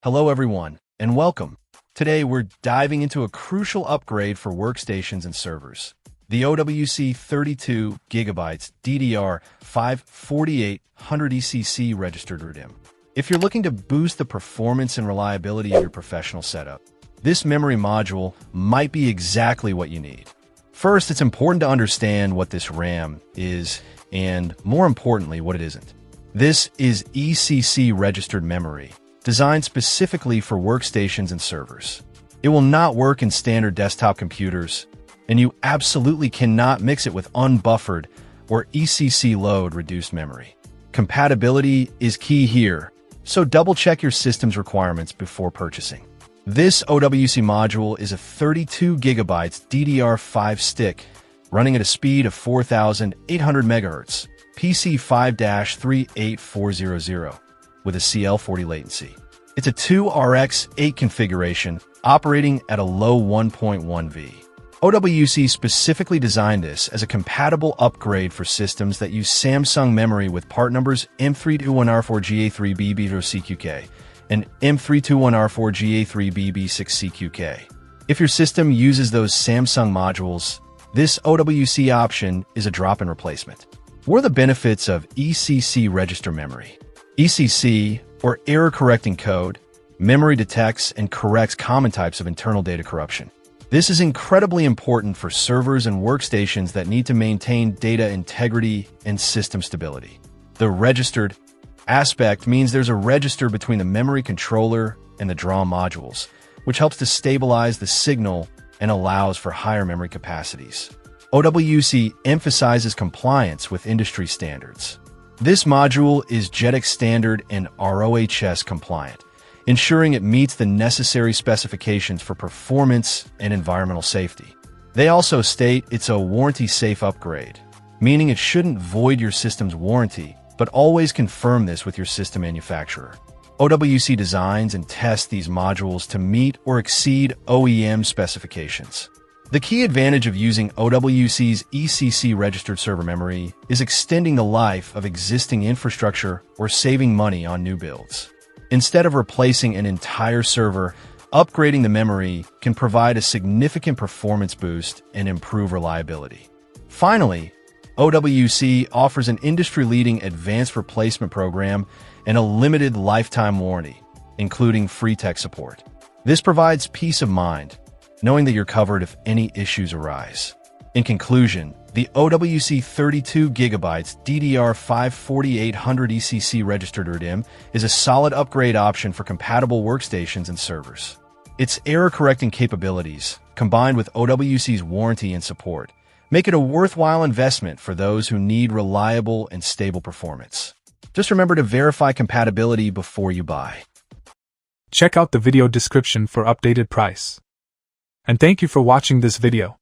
Hello everyone, and welcome. Today we're diving into a crucial upgrade for workstations and servers. The OWC 32GB DDR5 4800MHz ECC registered RDIMM. If you're looking to boost the performance and reliability of your professional setup, this memory module might be exactly what you need. First, it's important to understand what this RAM is, and more importantly, what it isn't. This is ECC registered memory, designed specifically for workstations and servers. It will not work in standard desktop computers, and you absolutely cannot mix it with unbuffered or ECC load reduced memory. Compatibility is key here, so double-check your system's requirements before purchasing. This OWC module is a 32GB DDR5 stick running at a speed of 4800 MHz, PC5-38400, with a CL40 latency. It's a 2RX8 configuration operating at a low 1.1 V. OWC specifically designed this as a compatible upgrade for systems that use Samsung memory with part numbers M321R4GA3BB0CQK and M321R4GA3BB6CQK. If your system uses those Samsung modules, this OWC option is a drop-in replacement. What are the benefits of ECC register memory? ECC, or error-correcting code, memory detects and corrects common types of internal data corruption. This is incredibly important for servers and workstations that need to maintain data integrity and system stability. The registered aspect means there's a register between the memory controller and the draw modules, which helps to stabilize the signal and allows for higher memory capacities. OWC emphasizes compliance with industry standards. This module is JEDEC standard and RoHS compliant, ensuring it meets the necessary specifications for performance and environmental safety. They also state it's a warranty-safe upgrade, meaning it shouldn't void your system's warranty, but always confirm this with your system manufacturer. OWC designs and tests these modules to meet or exceed OEM specifications. The key advantage of using OWC's ECC registered server memory is extending the life of existing infrastructure or saving money on new builds. Instead of replacing an entire server, upgrading the memory can provide a significant performance boost and improve reliability. Finally, OWC offers an industry-leading advanced replacement program and a limited lifetime warranty, including free tech support. This provides peace of mind, knowing that you're covered if any issues arise. In conclusion, the OWC 32GB DDR5 4800 ECC registered RDIMM is a solid upgrade option for compatible workstations and servers. Its error-correcting capabilities, combined with OWC's warranty and support, make it a worthwhile investment for those who need reliable and stable performance. Just remember to verify compatibility before you buy. Check out the video description for updated price. And thank you for watching this video.